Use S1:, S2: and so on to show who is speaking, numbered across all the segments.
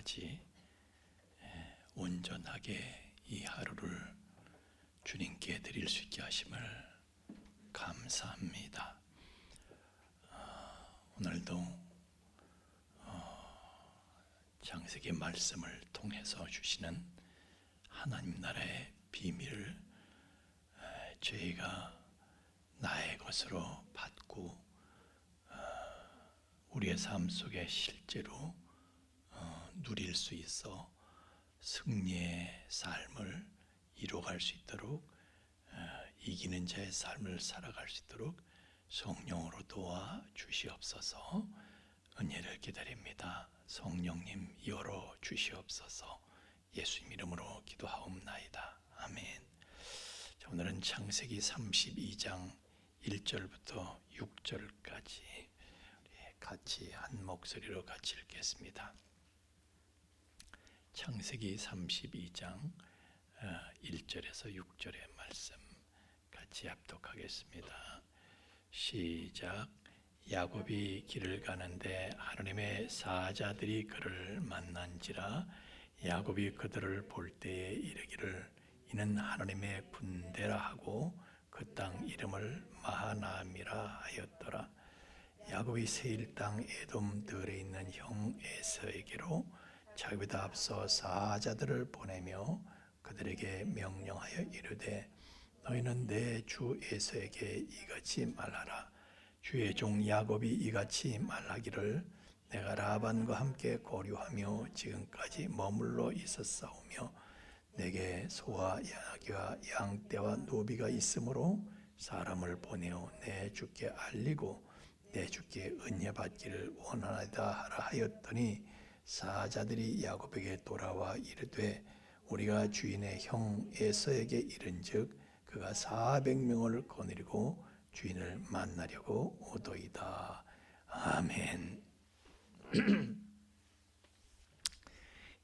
S1: 때까지 온전하게 이 하루를 주님께 드릴 수 있게 하심을 감사합니다. 오늘도 창세기 말씀을 통해서 주시는 하나님 나라의 비밀을 저희가 나의 것으로 받고 우리의 삶 속에 실제로 누릴 수 있어 승리의 삶을 이루어갈 수 있도록 이기는 자의 삶을 살아갈 수 있도록 성령으로 도와 주시옵소서. 은혜를 기다립니다. 성령님 열어 주시옵소서. 예수님 이름으로 기도하옵나이다. 아멘. 자, 오늘은 창세기 32장 1절부터 6절까지 같이 한 목소리로 같이 읽겠습니다. 창세기 32장 1절에서 6절의 말씀 같이 합독하겠습니다. 시작. 야곱이 길을 가는데 하나님의 사자들이 그를 만난지라. 야곱이 그들을 볼 때에 이르기를 이는 하나님의 군대라 하고 그 땅 이름을 마하나임이라 하였더라. 야곱이 세일 땅 에돔 들에 있는 형 에서에게로 자기보다 앞서 사자들을 보내며 그들에게 명령하여 이르되 너희는 내 주 에서에게 이같이 말하라. 주의 종 야곱이 이같이 말하기를 내가 라반과 함께 거류하며 지금까지 머물러 있었사오며 내게 소와 양과 양떼와 노비가 있으므로 사람을 보내어 내 주께 알리고 내 주께 은혜 받기를 원하나이다 하라 하였더니 사자들이 야곱에게 돌아와 이르되 우리가 주인의 형 에서에게 이른즉 그가 400명을 거느리고 주인을 만나려고 오도이다. 아멘.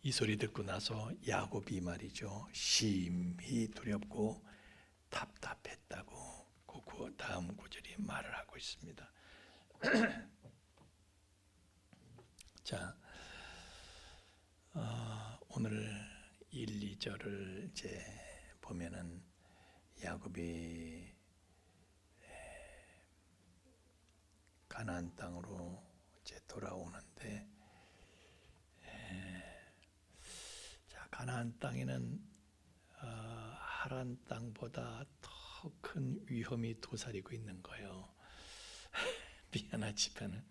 S1: 이 소리 듣고 나서 야곱이 말이죠, 심히 두렵고 답답했다고 그 다음 구절이 말을 하고 있습니다. 자, 오늘 1, 2절을 이제 보면은 야곱이 가나안 땅으로 이제 돌아오는데, 자, 가나안 땅에는 하란 땅보다 더 큰 위험이 도사리고 있는 거예요. 미안하지만은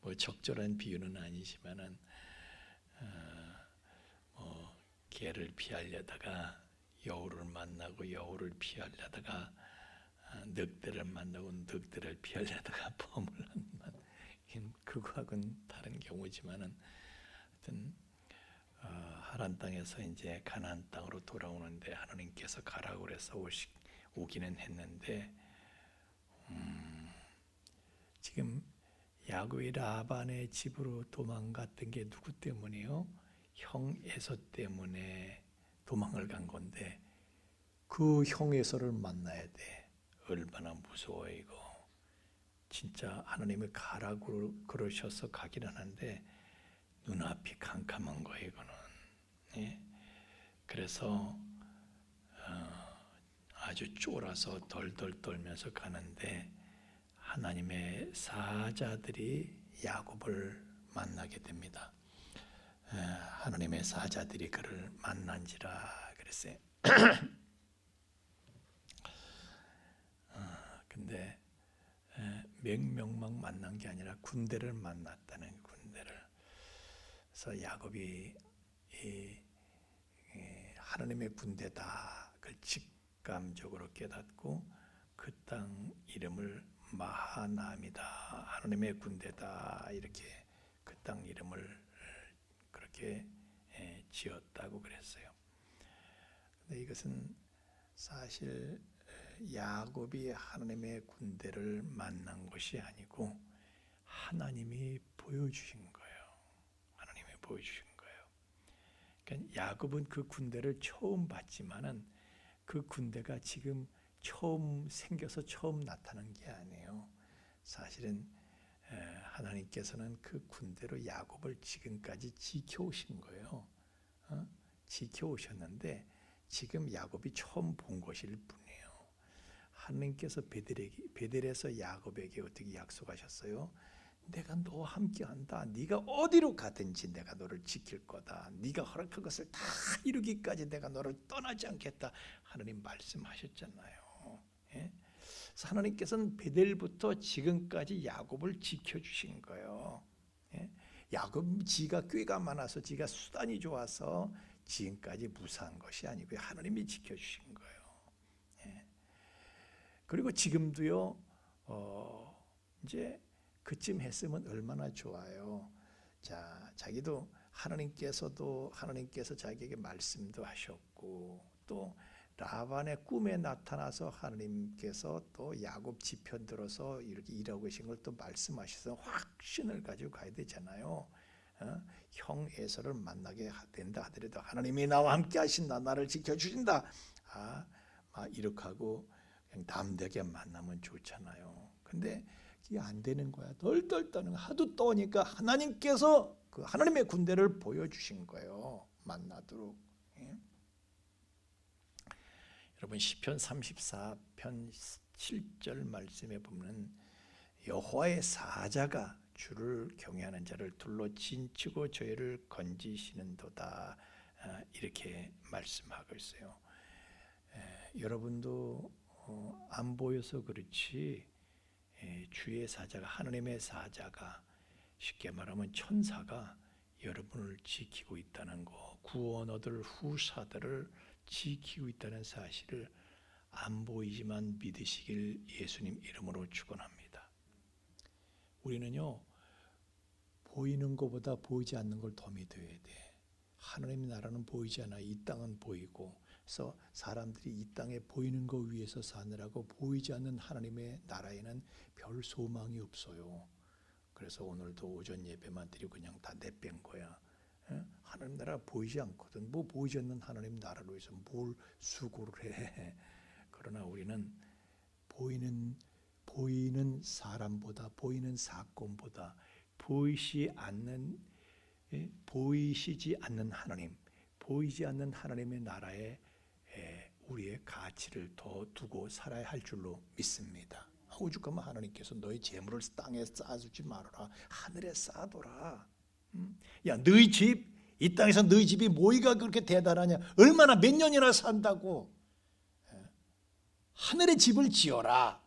S1: 뭐 적절한 비유는 아니지만은 개를 피하려다가 여우를 만나고 여우를 피하려다가 늑대를 만나고 늑대를 피하려다가 범을 한 그거하고는 다른 경우지만은 하여튼 하란 땅에서 이제 가나안 땅으로 돌아오는데 하나님께서 가라고 그래서 오기는 했는데 지금 야곱이 라반의 집으로 도망갔던 게 누구 때문이에요? 형 에서 때문에 도망을 간 건데 그 형 에서를 만나야 돼. 얼마나 무서워 이거. 진짜 하나님이 가라고 그러셔서 가긴 하는데 눈앞이 캄캄한 거예요 이거는. 예? 그래서 아주 쫄아서 덜덜 떨면서 가는데 하나님의 사자들이 야곱을 만나게 됩니다. 하나님의 사자들이 그를 만난지라 그랬어요. 근데 맹명만 만난 게 아니라 군대를 만났다는 군대를. 그래서 야곱이 하나님의 군대다 그걸 직감적으로 깨닫고 그 땅 이름을 마하나임이다, 하나님의 군대다, 이렇게 그 땅 이름을 그렇게 지었다고 그랬어요. 근데 이것은 사실 야곱이 하나님의 군대를 만난 것이 아니고 하나님이 보여주신 거예요. 하나님이 보여주신 거예요. 그러니까 야곱은 그 군대를 처음 봤지만은 그 군대가 지금 처음 생겨서 처음 나타난 게 아니에요. 사실은 하나님께서는 그 군대로 야곱을 지금까지 지켜오신 거예요. 지켜오셨는데 지금 야곱이 처음 본 것일 뿐이에요. 하나님께서 베델에서 야곱에게 어떻게 약속하셨어요? 내가 너와 함께한다. 네가 어디로 가든지 내가 너를 지킬 거다. 네가 허락한 것을 다 이루기까지 내가 너를 떠나지 않겠다. 하나님 말씀하셨잖아요. 예? 그래서 하나님께서는 베델부터 지금까지 야곱을 지켜주신 거예요. 예? 야곱 지가 꾀가 많아서 지가 수단이 좋아서 지금까지 무사한 것이 아니고요. 하나님이 지켜주신 거예요. 예? 그리고 지금도요. 이제 그쯤 했으면 얼마나 좋아요. 자, 자기도 하나님께서 자기에게 말씀도 하셨고 또 라반의 꿈에 나타나서 하나님께서 또 야곱 지편 들어서 이렇게 일하고 계신 걸 또 말씀하셔서 확신을 가지고 가야 되잖아요. 형 에서를 만나게 된다 하더라도 하나님이 나와 함께 하신다. 나를 지켜주신다. 이렇게 하고 그냥 담대하게 만나면 좋잖아요. 근데 이게 안 되는 거야. 덜덜 떠는 거야. 하도 떠니까 하나님께서 그 하나님의 군대를 보여주신 거예요. 만나도록. 예? 여러분 시편 34편 7절 말씀에 보면 여호와의 사자가 주를 경외하는 자를 둘러 진치고 저희를 건지시는도다. 이렇게 말씀하고 있어요. 여러분도 안 보여서 그렇지 주의 사자가 하나님의 사자가 쉽게 말하면 천사가 여러분을 지키고 있다는 거, 구원 얻을 후사들을 지키고 있다는 사실을 안 보이지만 믿으시길 예수님 이름으로 축원합니다. 우리는요 보이는 것보다 보이지 않는 걸 더 믿어야 돼. 하나님의 나라는 보이지 않아. 이 땅은 보이고. 그래서 사람들이 이 땅에 보이는 것 위해서 사느라고 보이지 않는 하나님의 나라에는 별 소망이 없어요. 그래서 오늘도 오전 예배만 드리고 그냥 다 내뺀 거야. 하나님 나라 보이지 않거든. 뭐 보이지 않는 하나님 나라로 해서 뭘 수고를 해. 그러나 우리는 보이는 사람보다 보이는 사건보다 보이시지 않는 하나님, 보이지 않는 하나님의 나라에 우리의 가치를 더 두고 살아야 할 줄로 믿습니다. 오죽하면 하나님께서 너희 재물을 땅에 쌓아주지 말아라. 하늘에 쌓아둬라. 야, 너희 집, 이 땅에서 너희 집이 뭐가 그렇게 대단하냐? 얼마나 몇 년이나 산다고? 하늘의 집을 지어라.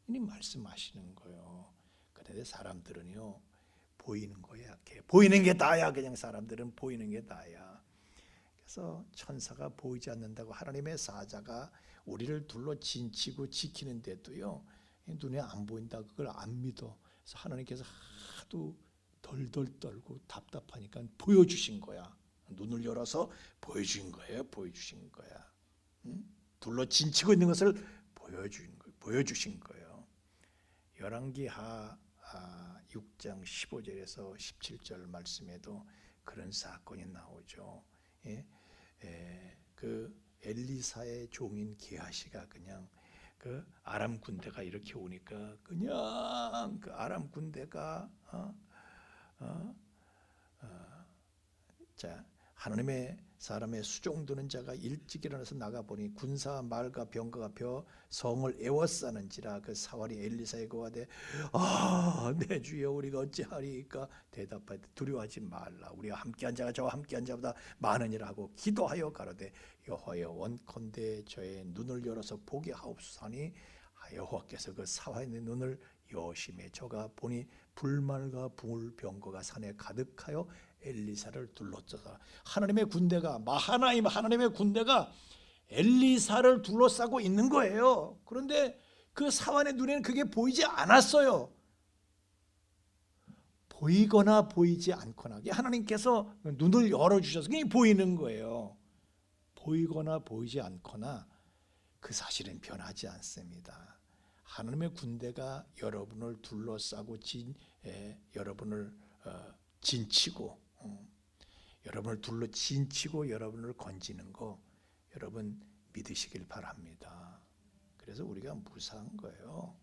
S1: 이 말씀하시는 거예요. 그런데 사람들은요, 보이는 거에 약해. 보이는 게 다야. 그냥 사람들은 보이는 게 다야. 그래서 천사가 보이지 않는다고 하나님의 사자가 우리를 둘러 진치고 지키는데도요, 눈에 안 보인다. 그걸 안 믿어. 그래서 하나님께서 하도 덜덜 떨고 답답하니까 보여주신 거야. 눈을 열어서 보여주신 거예요. 보여주신 거야. 둘러 진치고 있는 것을 보여주신 거예요. 열왕기하 6장 15절에서 17절 말씀에도 그런 사건이 나오죠. 그 엘리사의 종인 게하시가 그냥 그 아람 군대가 이렇게 오니까 그냥 그 아람 군대가 자 하나님의 사람의 수종 드는 자가 일찍 일어나서 나가보니 군사 말과 병거가 벼 성을 에워싸는지라. 그 사활이 엘리사에게 고하되 내 주여 우리가 어찌하리까? 대답하되 두려워하지 말라. 우리가 함께한 자가 저와 함께한 자보다 많으니라 하고 기도하여 가로되 여호와여 원컨대 저의 눈을 열어서 보게 하옵소서 하니 여호와께서 그 사활의 눈을 여심해 저가 보니 불말과 불 병거가 산에 가득하여 엘리사를 둘러싸서 하나님의 군대가 마하나임 하나님의 군대가 엘리사를 둘러싸고 있는 거예요. 그런데 그 사환의 눈에는 그게 보이지 않았어요. 보이거나 보이지 않거나 하나님께서 눈을 열어주셔서 그게 보이는 거예요. 보이거나 보이지 않거나 그 사실은 변하지 않습니다. 하나님의 군대가 여러분을 둘러싸고 여러분을 진치고 여러분을 둘러 진치고 여러분을 건지는 거 여러분 믿으시길 바랍니다. 그래서 우리가 무사한 거예요.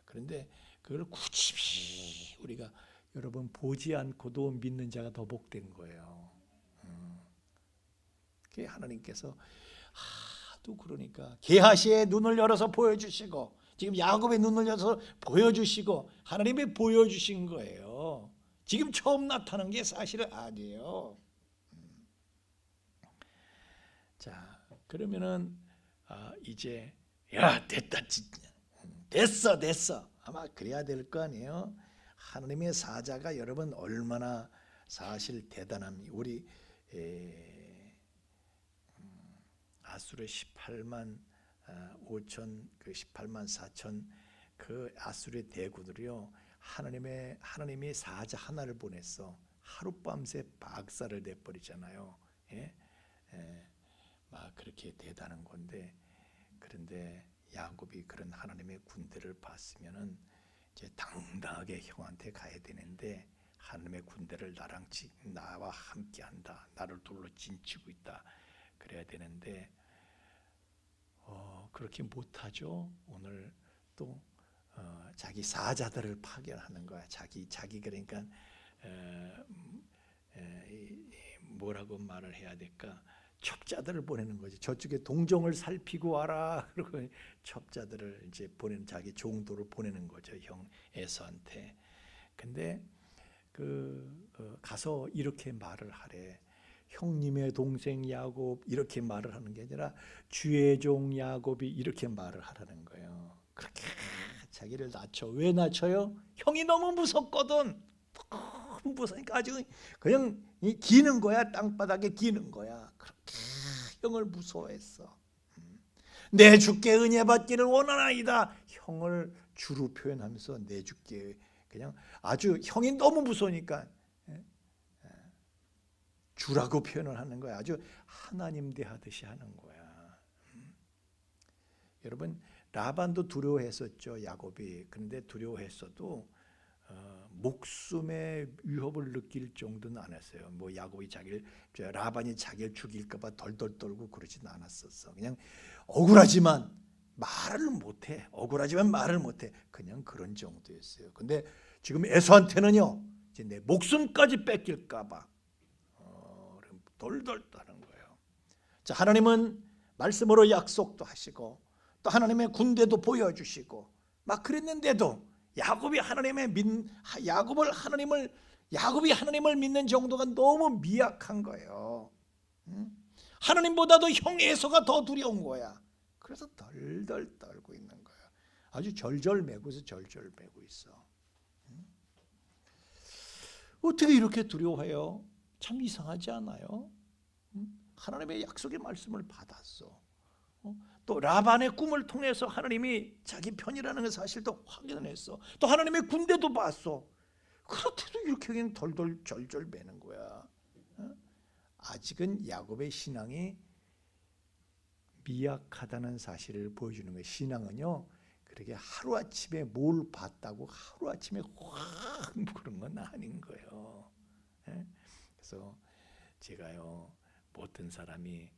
S1: 그런데 그걸 굳이 우리가 여러분 보지 않고도 믿는 자가 더 복된 거예요. 그게 하나님께서 하도 그러니까 게하시의 눈을 열어서 보여주시고 지금 야곱의 눈을 열어서 보여주시고 하나님이 보여주신 거예요. 지금 처음 나타난 게 사실은 아니에요. 자, 그러면은 이제 야 됐다 됐어 아마 그래야 될 거 아니에요. 하나님의 사자가 여러분 얼마나 사실 대단합니다. 우리 아수르 18만 5천 그 18만 4천 그 아수르의 대군들이요 하나님이 사자 하나를 보냈어. 하룻밤새 박살을 내버리잖아요. 예? 막 그렇게 대단한 건데 그런데 야곱이 그런 하나님의 군대를 봤으면은 이제 당당하게 형한테 가야 되는데 하나님의 군대를 나와 함께한다. 나를 둘러 진치고 있다. 그래야 되는데 그렇게 못하죠. 오늘 또 자기 사자들을 파견하는 거야. 자기 그러니까 뭐라고 말을 해야 될까? 첩자들을 보내는 거지. 저쪽에 동정을 살피고 와라. 그리고 첩자들을 이제 보내는 자기 종도를 보내는 거죠. 형 에서한테. 근데 가서 이렇게 말을 하래. 형님의 동생 야곱 이렇게 말을 하는 게 아니라 주의 종 야곱이 이렇게 말을 하라는 거예요. 그렇게 자기를 낮춰. 왜 낮춰요? 형이 너무 무섭거든. 너무 무서우니까 아주 그냥 기는 거야. 땅바닥에 기는 거야. 그렇게 형을 무서워했어. 내 주께 은혜 받기를 원하나이다. 형을 주로 표현하면서 내 주께 그냥 아주 형이 너무 무서우니까 주라고 표현을 하는 거야. 아주 하나님 대하듯이 하는 거야. 여러분 라반도 두려워했었죠. 야곱이. 그런데 두려워했어도 목숨의 위협을 느낄 정도는 안 했어요. 뭐 야곱이 라반이 자기를 죽일까 봐 덜덜 떨고 그러지는 않았었어. 그냥 억울하지만 말을 못해. 억울하지만 말을 못해. 그냥 그런 정도였어요. 근데 지금 에서한테는요. 이제 내 목숨까지 뺏길까 봐 덜덜 떠는 거예요. 자, 하나님은 말씀으로 약속도 하시고 또 하나님의 군대도 보여주시고 막 그랬는데도 야곱이 하나님을 믿는 정도가 너무 미약한 거예요. 하나님보다도 형 에서가 더 두려운 거야. 그래서 덜덜 떨고 있는 거야. 아주 절절매고서 절절매고 있어. 어떻게 이렇게 두려워해요? 참 이상하지 않아요? 하나님의 약속의 말씀을 받았어. 또 라반의 꿈을 통해서 하나님이 자기 편이라는 걸 사실도 확인했어. 또 하나님의 군대도 봤어. 그렇대도 이렇게 그냥 덜덜 절절 매는 거야. 아직은 야곱의 신앙이 미약하다는 사실을 보여주는 거예요. 신앙은요, 그렇게 하루아침에 뭘 봤다고 하루아침에 확 그런 건 아닌 거예요. 그래서 제가요, 어떤 사람이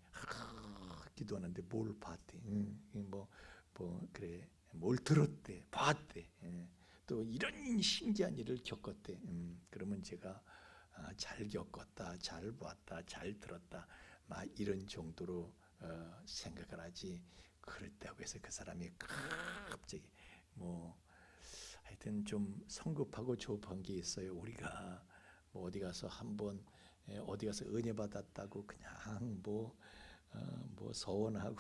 S1: 기도하는데 뭘 봤대, 그래, 뭘 들었대, 봤대, 또 이런 신기한 일을 겪었대. 그러면 제가 잘 겪었다, 잘 봤다, 잘 들었다, 막 이런 정도로 생각을 하지. 그렇다고 해서 그 사람이 갑자기 하여튼 좀 성급하고 조급한 게 있어요. 우리가 어디 가서 한번 어디 가서 은혜 받았다고 그냥 서원하고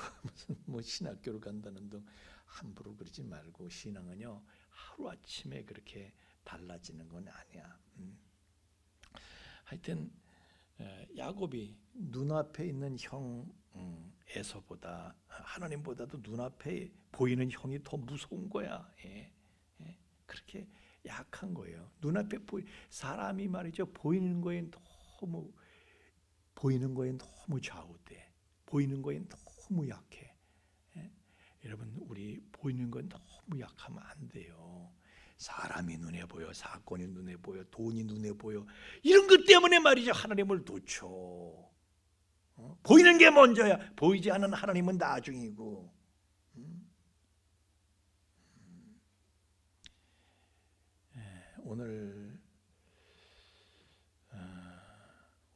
S1: 무슨 신학교를 간다는 등 함부로 그러지 말고, 신앙은요 하루 아침에 그렇게 달라지는 건 아니야. 하여튼 야곱이 눈앞에 있는 형 에서보다 하나님보다도 눈앞에 보이는 형이 더 무서운 거야. 그렇게 약한 거예요. 눈앞에 사람이 말이죠, 보이는 거에 너무 좌우돼. 보이는 거에 너무 약해. 여러분, 우리 보이는 건 너무 약하면 안 돼요. 사람이 눈에 보여, 사건이 눈에 보여, 돈이 눈에 보여, 이런 것 때문에 말이죠, 하나님을 놓쳐. 보이는 게 먼저야. 보이지 않는 하나님은 나중이고. 오늘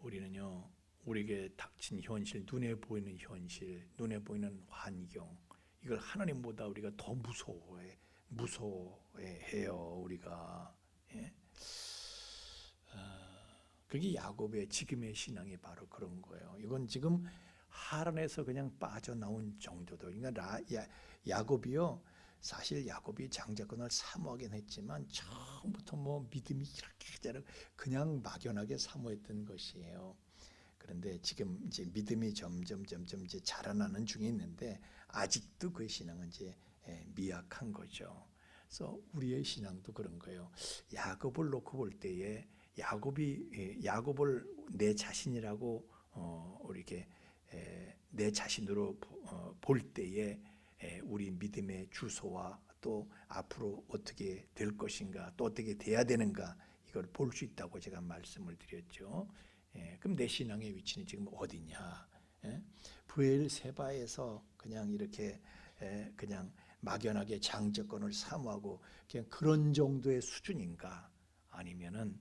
S1: 우리는요, 우리에게 닥친 현실, 눈에 보이는 현실, 눈에 보이는 환경, 이걸 하나님보다 우리가 더 무서워해요. 우리가. 예? 그게 야곱의 지금의 신앙이 바로 그런 거예요. 이건 지금 하란에서 그냥 빠져나온 정도도. 그러니까 야곱이요, 사실 야곱이 장자권을 사모하긴 했지만 처음부터 뭐 믿음이 이렇게 그냥 막연하게 사모했던 것이에요. 그런데 지금 이제 믿음이 점점 이제 자라나는 중에 있는데 아직도 그 신앙은 이제 미약한 거죠. 그래서 우리의 신앙도 그런 거예요. 야곱을 놓고 볼 때에 야곱을 내 자신이라고 이렇게 내 자신으로 볼 때에 우리 믿음의 주소와 또 앞으로 어떻게 될 것인가, 또 어떻게 돼야 되는가, 이걸 볼 수 있다고 제가 말씀을 드렸죠. 그럼 내 신앙의 위치는 지금 어디냐? 브엘세바에서 그냥 이렇게 그냥 막연하게 장자권을 사모하고 그냥 그런 정도의 수준인가? 아니면은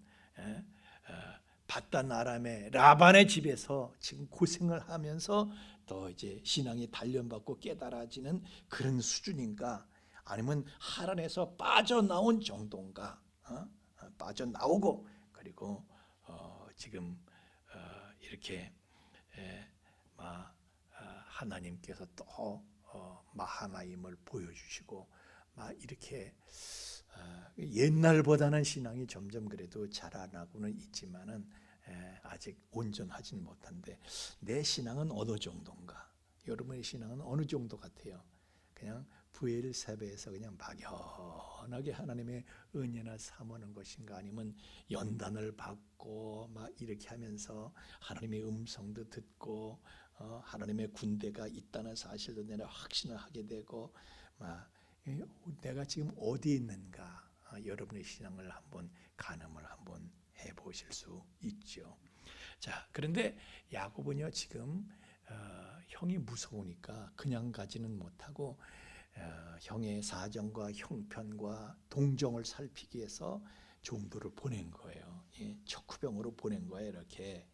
S1: 바단 아람의 라반의 집에서 지금 고생을 하면서 더 이제 신앙이 단련받고 깨달아지는 그런 수준인가? 아니면 하란에서 빠져나온 정도인가? 빠져나오고 그리고 지금 이렇게 하나님께서 또 마하나임을 보여주시고 이렇게 옛날보다는 신앙이 점점 그래도 자라나고는 있지만은 아직 온전하지는 못한데 내 신앙은 어느 정도인가? 여러분의 신앙은 어느 정도 같아요? 그냥 브엘세바에서 그냥 막연하게 하나님의 은혜나 사모하는 것인가? 아니면 연단을 받고 이렇게 하면서 하나님의 음성도 듣고 하나님의 군대가 있다는 사실도 내가 확신을 하게 되고 내가 지금 어디에 있는가? 여러분의 신앙을 한번 가늠을 한번 해보실 수 있죠. 자, 그런데 야곱은요 지금 형이 무서우니까 그냥 가지는 못하고 형의 사정과 형편과 동정을 살피기 위해서 종들을 보낸 거예요. 척후병으로 보낸 거예요. 이렇게.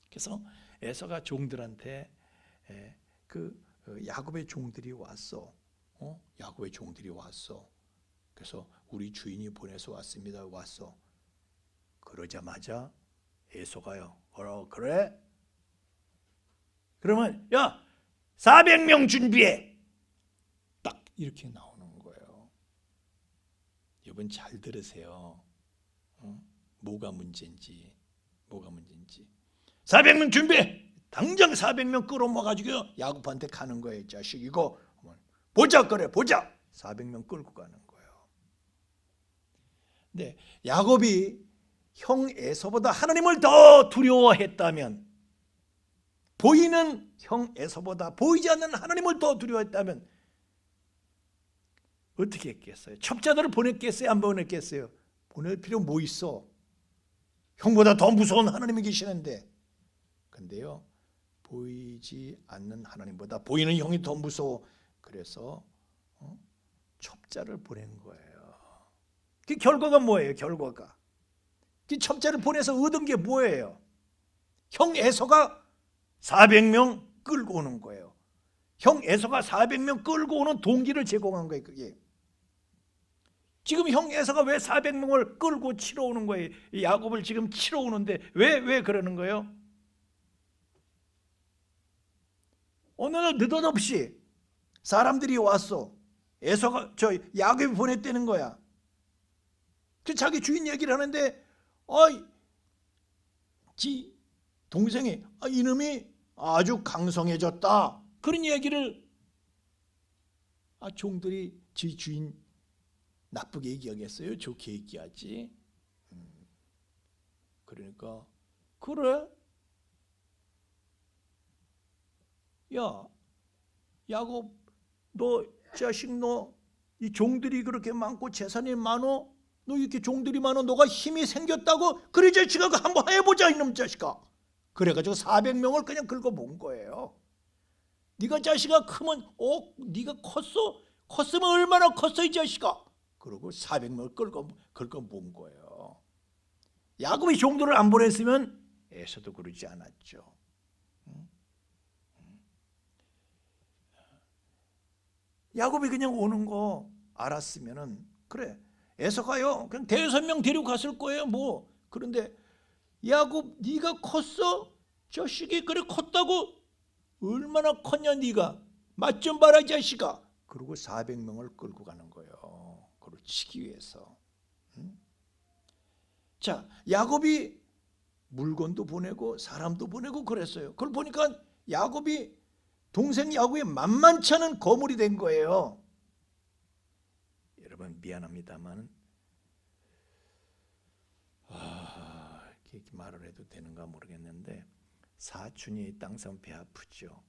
S1: 그래서 에서가 종들한테 야곱의 종들이 왔어. 야곱의 종들이 왔어. 그래서 우리 주인이 보내서 왔습니다. 왔어. 그러자마자 에서가요. 그래? 그러면 400명 준비해. 딱 이렇게 나오는 거예요. 여러분 잘 들으세요. 뭐가 문제인지. 400명 준비해. 당장 400명 끌어모아가지고 야곱한테 가는 거예요. 자식 이거 보자. 400명 끌고 가는 거예요. 근데 야곱이 형 에서보다 하나님을 더 두려워했다면, 보이는 형 에서보다 보이지 않는 하나님을 더 두려워했다면 어떻게 했겠어요? 첩자들을 보냈겠어요? 안 보냈겠어요? 보낼 필요 뭐 있어? 형보다 더 무서운 하나님이 계시는데. 근데요, 보이지 않는 하나님보다 보이는 형이 더 무서워. 그래서 첩자를 보낸 거예요. 그 결과가 뭐예요? 결과가 그 첩자를 보내서 얻은 게 뭐예요? 형 에서가 400명 끌고 오는 거예요. 형 에서가 400명 끌고 오는 동기를 제공한 거예요. 그게 지금 형 에서가 왜 400명을 끌고 치러 오는 거예요? 야곱을 지금 치러 오는데 왜 그러는 거예요? 어느 날 느닷없이 사람들이 왔어. 에서가 야곱이 보냈다는 거야. 그 자기 주인 얘기를 하는데 지 동생이 이놈이 아주 강성해졌다. 그런 얘기를 종들이 지 주인 나쁘게 얘기하겠어요? 좋게 얘기하지. 그러니까 그래? 야 야곱 너 자식 이 종들이 그렇게 많고 재산이 많어? 너 이렇게 종들이 많아 너가 힘이 생겼다고? 그래 자식아 한번 해보자 이놈 자식아. 그래가지고 400명을 그냥 긁어본 거예요. 네가 자식아 크면 네가 컸으면 얼마나 컸어 이 자식아. 그리고 400명을 끌고 모은 거예요. 야곱이 종들을 안 보냈으면 에서도 그러지 않았죠. 야곱이 그냥 오는 거 알았으면은 그래 에서 가요. 그냥 대여섯 명 데리고 갔을 거예요. 뭐 그런데 야곱 네가 컸어? 자식이 그래 컸다고? 얼마나 컸냐 네가? 맛 좀 봐라 이 자식아. 그리고 400명을 끌고 가는 거예요. 그걸 치기 위해서. 자, 야곱이 물건도 보내고 사람도 보내고 그랬어요. 그걸 보니까 야곱이 동생 야곱이 만만치 않은 거물이 된 거예요. 여러분 미안합니다만 이렇게 말을 해도 되는가 모르겠는데 사촌이 땅 배 아프죠.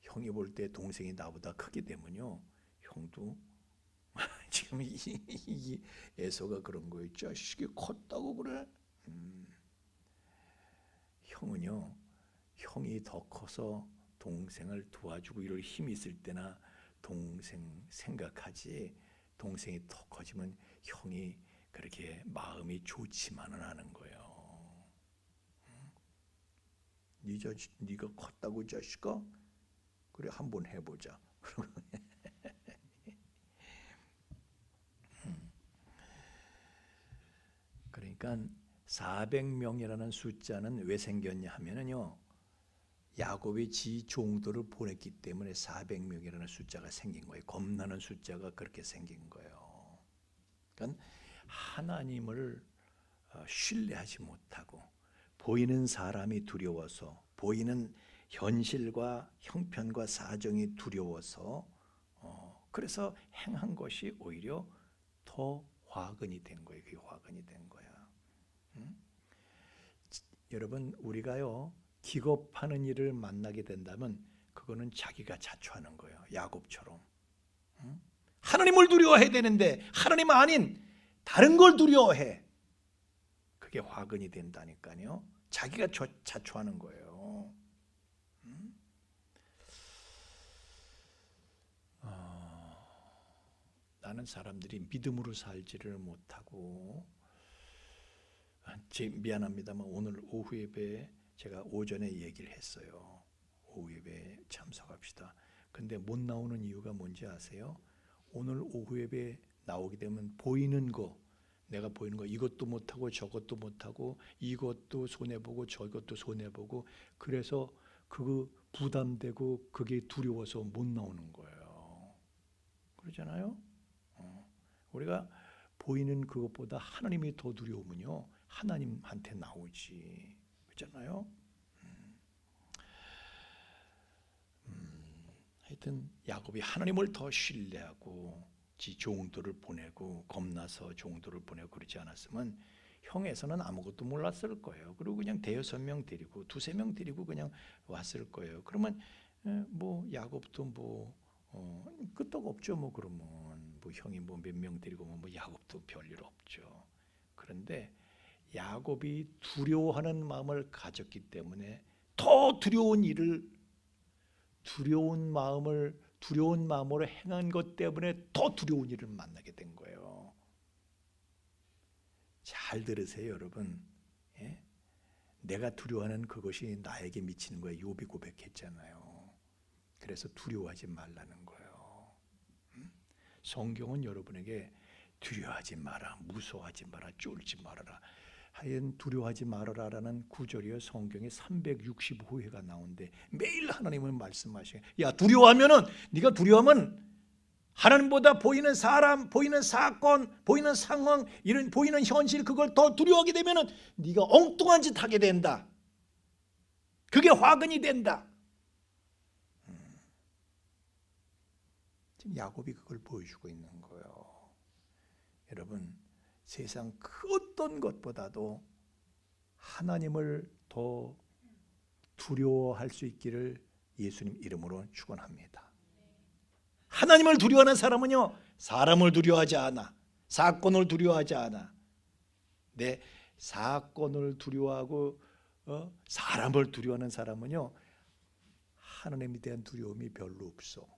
S1: 형이 볼 때 동생이 나보다 크기 때문에요. 형도 지금 이 에서가 그런 거 있죠. 자식이 컸다고 그래. 형은요. 형이 더 커서 동생을 도와주고 이럴 힘이 있을 때나 동생 생각하지. 동생이 더 커지면 형이 그렇게 마음이 좋지만은 않은 거예요. 네가 컸다고 자식아? 그래 한번 해보자. 그러니까 400명이라는 숫자는 왜 생겼냐 하면은요. 야곱이 지 종들을 보냈기 때문에 400명이라는 숫자가 생긴 거예요. 겁나는 숫자가 그렇게 생긴 거예요. 그러니까 하나님을 신뢰하지 못하고 보이는 사람이 두려워서 보이는 현실과 형편과 사정이 두려워서 그래서 행한 것이 오히려 더 화근이 된 거예요. 그게 화근이 된 거야. 여러분 우리가요 기겁하는 일을 만나게 된다면 그거는 자기가 자초하는 거예요. 야곱처럼 하나님을 두려워해야 되는데 하나님 아닌 다른 걸 두려워해. 그게 화근이 된다니까요. 자기가 자초하는 거예요. 나는 사람들이 믿음으로 살지를 못하고 미안합니다만 오늘 오후 예배에 제가 오전에 얘기를 했어요. 오후 예배에 참석합시다. 근데 못 나오는 이유가 뭔지 아세요? 오늘 오후 예배에 나오게 되면 보이는 거 내가 보이는 거 이것도 못하고 저것도 못하고 이것도 손해보고 저것도 손해보고 그래서 그거 부담되고 그게 두려워서 못 나오는 거예요. 그러잖아요. 우리가 보이는 그것보다 하나님이 더 두려우면요 하나님한테 나오지. 그렇잖아요. 하여튼 야곱이 하나님을 더 신뢰하고 지 종들을 보내고 겁나서 종들을 보내고 그러지 않았으면 형에서는 아무것도 몰랐을 거예요. 그리고 그냥 대여섯 명 데리고 두세 명 데리고 그냥 왔을 거예요. 그러면 뭐 야곱도 뭐 끄떡 없죠. 뭐 그러면 뭐 형이 뭐 몇 명 데리고 오면 뭐 야곱도 별일 없죠. 그런데 야곱이 두려워하는 마음을 가졌기 때문에 더 두려운 일을 두려운 마음으로 행한 것 때문에 더 두려운 일을 만나게 된 거예요. 잘 들으세요, 여러분. 예? 내가 두려워하는 그것이 나에게 미치는 거예요. 욥이 고백했잖아요. 그래서 두려워하지 말라는 거예요. 성경은 여러분에게 두려워하지 마라, 무서워하지 마라, 쫄지 말아라. 하여튼 두려워하지 말아라라는 구절이요 성경에 365회가 나오는데 매일 하나님은 말씀하셔요. 야 두려워하면은 네가 두려워하면 하나님보다 보이는 사람, 보이는 사건, 보이는 상황, 이런 보이는 현실 그걸 더 두려워하게 되면은 네가 엉뚱한 짓 하게 된다. 그게 화근이 된다. 지금 야곱이 그걸 보여주고 있는 거예요. 여러분 세상 그 어떤 것보다도 하나님을 더 두려워할 수 있기를 예수님 이름으로 축원합니다. 하나님을 두려워하는 사람은요 사람을 두려워하지 않아. 사건을 두려워하지 않아. 내 사건을 두려워하고 사람을 두려워하는 사람은요 하나님에 대한 두려움이 별로 없어.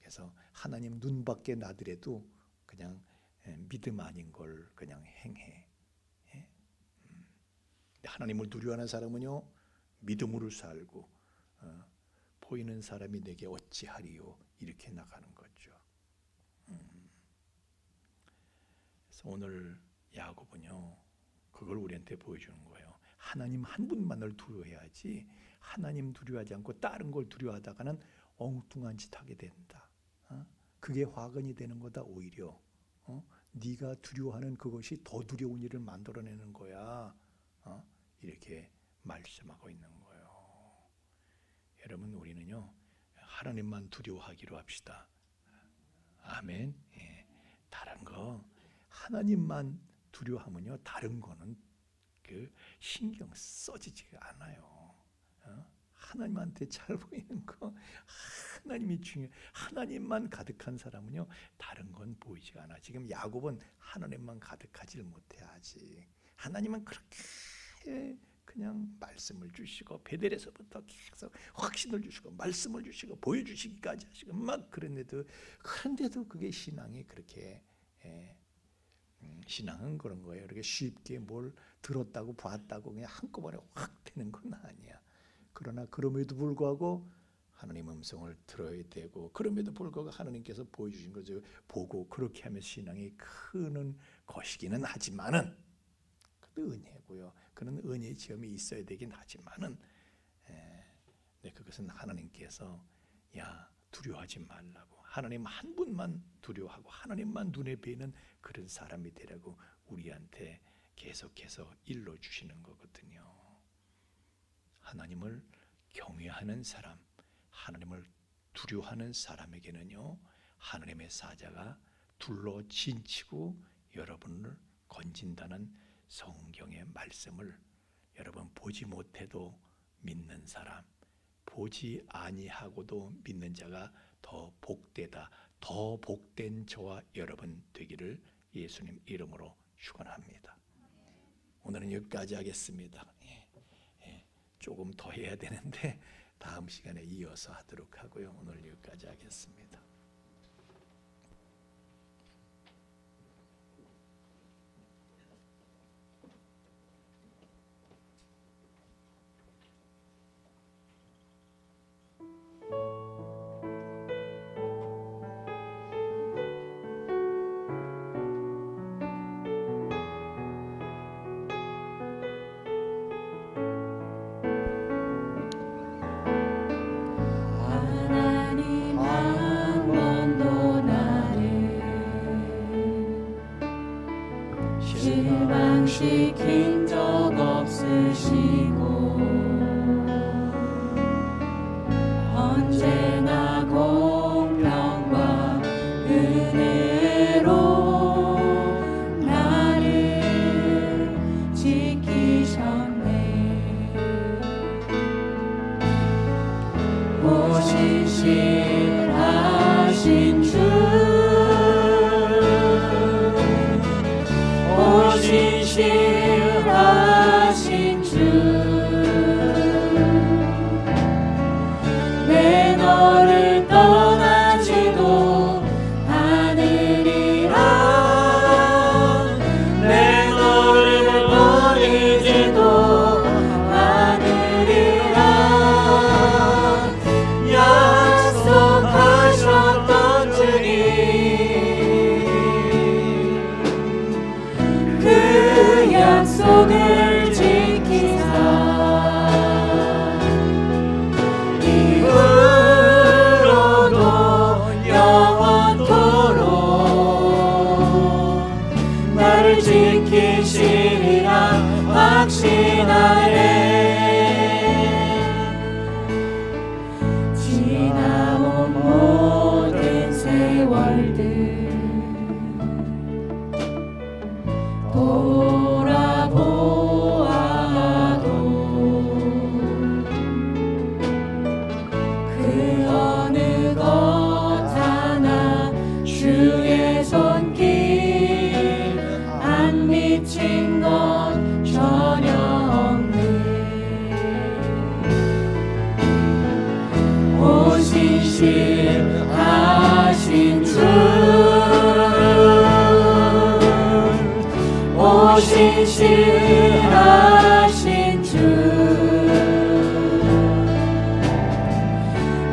S1: 그래서 하나님 눈 밖에 나더라도 그냥 믿음 아닌 걸 그냥 행해. 하나님을 두려워하는 사람은요 믿음으로 살고 보이는 사람이 내게 어찌하리요 이렇게 나가는 거죠. 그래서 오늘 야곱은요 그걸 우리한테 보여주는 거예요. 하나님 한 분만을 두려워해야지 하나님 두려워하지 않고 다른 걸 두려워하다가는 엉뚱한 짓 하게 된다. 그게 화근이 되는 거다. 오히려 네가 두려워하는 그것이 더 두려운 일을 만들어내는 거야. 이렇게 말씀하고 있는 거예요. 여러분 우리는요 하나님만 두려워하기로 합시다. 아멘. 예. 다른 거 하나님만 두려워하면요 다른 거는 그 신경 써지지가 않아요. 하나님한테 잘 보이는 거 하나님이 중요해. 하나님만 가득한 사람은요 다른 건 보이지 않아. 지금 야곱은 하나님만 가득하지 못해 아직. 하나님은 그렇게 그냥 말씀을 주시고 베델에서부터 계속 확신을 주시고 말씀을 주시고 보여주시기까지 하시고 막 그런데도 그게 신앙이 그렇게 신앙은 그런 거예요. 이렇게 쉽게 뭘 들었다고 봤다고 그냥 한꺼번에 확 되는 건 아니야. 그러나 그럼에도 불구하고 하나님 음성을 들어야 되고 그럼에도 불구하고 하나님께서 보여주신 것을 보고 그렇게 하면 신앙이 크는 것이기는 하지만은 그것도 은혜고요. 그런 은혜의 지음이 있어야 되긴 하지만은 그것은 하나님께서 야 두려워하지 말라고 하나님 한 분만 두려워하고 하나님만 눈에 뵈는 그런 사람이 되라고 우리한테 계속해서 일러주시는 거거든요. 하나님을 경외하는 사람, 하나님을 두려워하는 사람에게는요 하나님의 사자가 둘러 진치고 여러분을 건진다는 성경의 말씀을 여러분 보지 못해도 믿는 사람, 보지 아니하고도 믿는 자가 더 복되다. 더 복된 저와 여러분 되기를 예수님 이름으로 축원합니다. 오늘은 여기까지 하겠습니다. 조금 더 해야 되는데 다음 시간에 이어서 하도록 하고요. 오늘 여기까지 하겠습니다.
S2: 실망시킨 적 없으시고 언제나 공평과 은혜로 나를 지키셨네. 오신실하신 주 오신실하신 주 내 너를 떠나지도 않으리라 내 너를 버리지도 않으리라 약속하셨던 주님 그 약속을 지키사 이후로도 영원토록 나를 지키시리라 확신하네. 지나온 모든 세월들 돌아보아도 그 어느 것 하나 주의 손길 안 미친 건 전혀 없네. 오신실하신 신실하신 주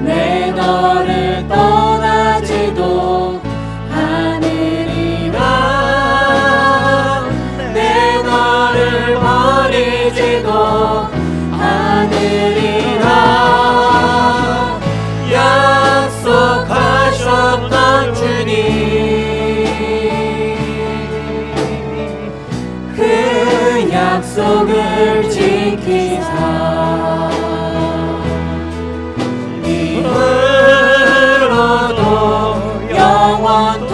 S2: 내 너를 떠나지도 않으리라 내 너를 버리지도 않으리라 약속하셨던 주님 그 약속을 지키사 이후로도 영원토록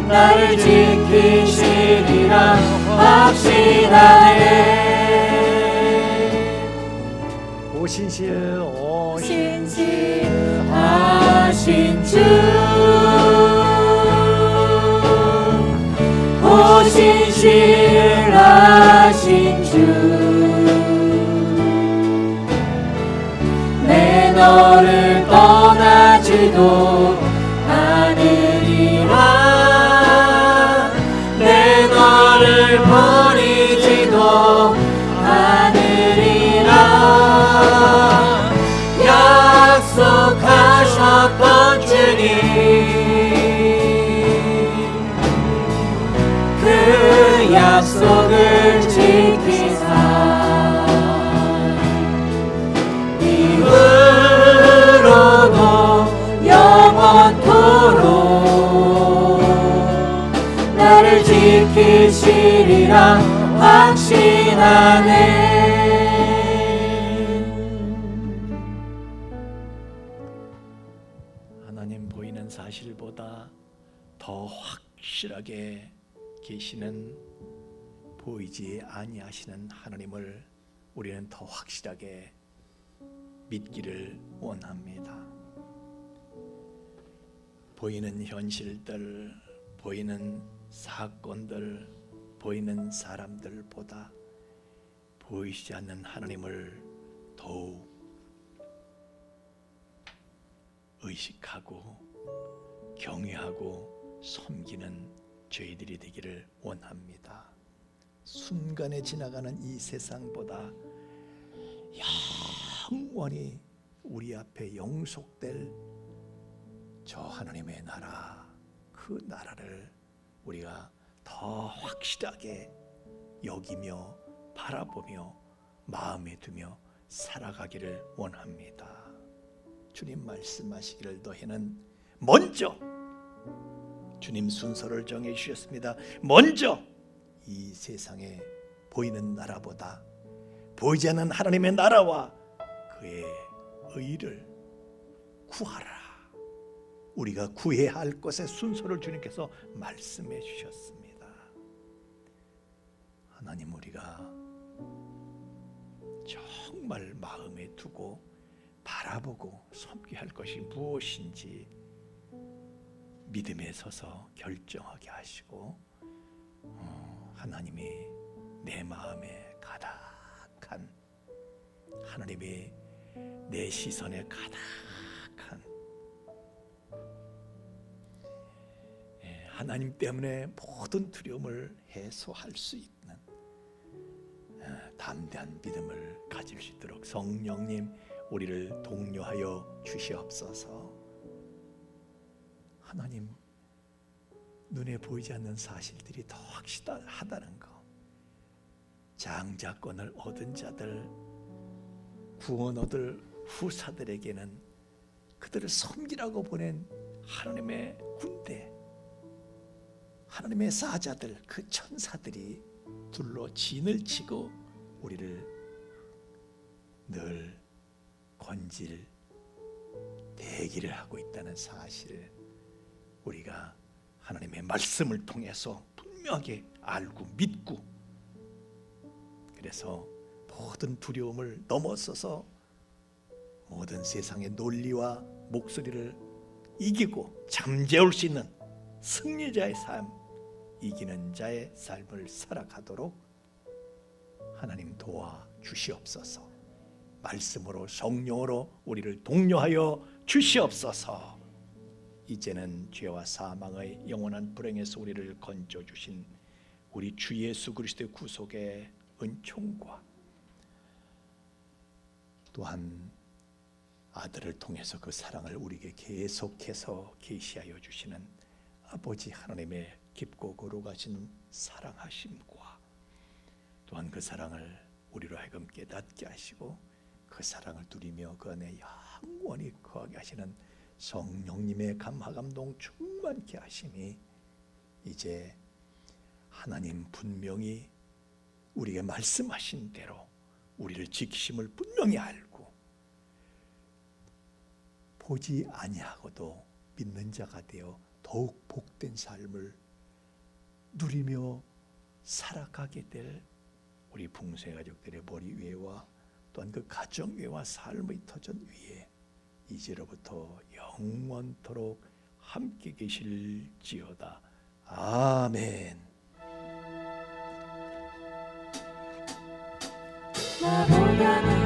S2: 나를 지키시리라 확신하네 신실하신 주 신실하신 주 내 너를 떠나지도 않으리라 내 너를 버리지도 않으리라 약속하셨던 주님 그 약속을 지키사 이후로도 영원토록 나를 지키시리라 확신하네
S1: 하나님 보이는 사실보다 더 확실하게 계시는 보이지 아니하시는 하나님을 우리는 더 확실하게 믿기를 원합니다. 보이는 현실들, 보이는 사건들, 보이는 사람들보다 보이지 않는 하나님을 더욱 의식하고 경외하고 섬기는 저희들이 되기를 원합니다. 순간에 지나가는 이 세상보다 영원히 우리 앞에 영속될 저 하나님의 나라, 그 나라를 우리가 더 확실하게 여기며 바라보며 마음에 두며 살아가기를 원합니다. 주님 말씀하시기를 너희는 먼저 주님 순서를 정해 주셨습니다. 먼저 이 세상에 보이는 나라보다 보이지 않는 하나님의 나라와 그의 의를 구하라. 우리가 구해야 할 것의 순서를 주님께서 말씀해 주셨습니다. 하나님, 우리가 정말 마음에 두고 바라보고 섬겨야 할 것이 무엇인지 믿음에 서서 결정하게 하시고 하나님이 내 마음에 가득한, 하나님이 내 시선에 가득한, 하나님 때문에 모든 두려움을 해소할 수 있는 담대한 믿음을 가질 수 있도록 성령님 우리를 독려하여 주시옵소서. 하나님, 눈에 보이지 않는 사실들이 더 확실하다는 것, 장자권을 얻은 자들, 구원 얻을 후사들에게는 그들을 섬기라고 보낸 하나님의 군대, 하나님의 사자들, 그 천사들이 둘로 진을 치고 우리를 늘 건질 대기를 하고 있다는 사실을 우리가 하나님의 말씀을 통해서 분명하게 알고 믿고, 그래서 모든 두려움을 넘어서서 모든 세상의 논리와 목소리를 이기고 잠재울 수 있는 승리자의 삶, 이기는 자의 삶을 살아가도록 하나님 도와 주시옵소서. 말씀으로 성령으로 우리를 독려하여 주시옵소서. 이제는 죄와 사망의 영원한 불행에서 우리를 건져 주신 우리 주 예수 그리스도의 구속의 은총과 또한 아들을 통해서 그 사랑을 우리에게 계속해서 계시하여 주시는 아버지 하나님의 깊고 거룩하신 사랑하심과 또한 그 사랑을 우리로 하여금 깨닫게 하시고 그 사랑을 누리며 그 안에 영원히 거하게 하시는 성령님의 감화감동 충만케 하심이 이제 하나님 분명히 우리에게 말씀하신 대로 우리를 지키심을 분명히 알고 보지 아니하고도 믿는 자가 되어 더욱 복된 삶을 누리며 살아가게 될 우리 풍성의 가족들의 머리 위에와 또한 그 가정 위에와 삶의 터전 위에 이제로부터 영원토록 함께 계실지어다. 아멘.
S2: 나 보려는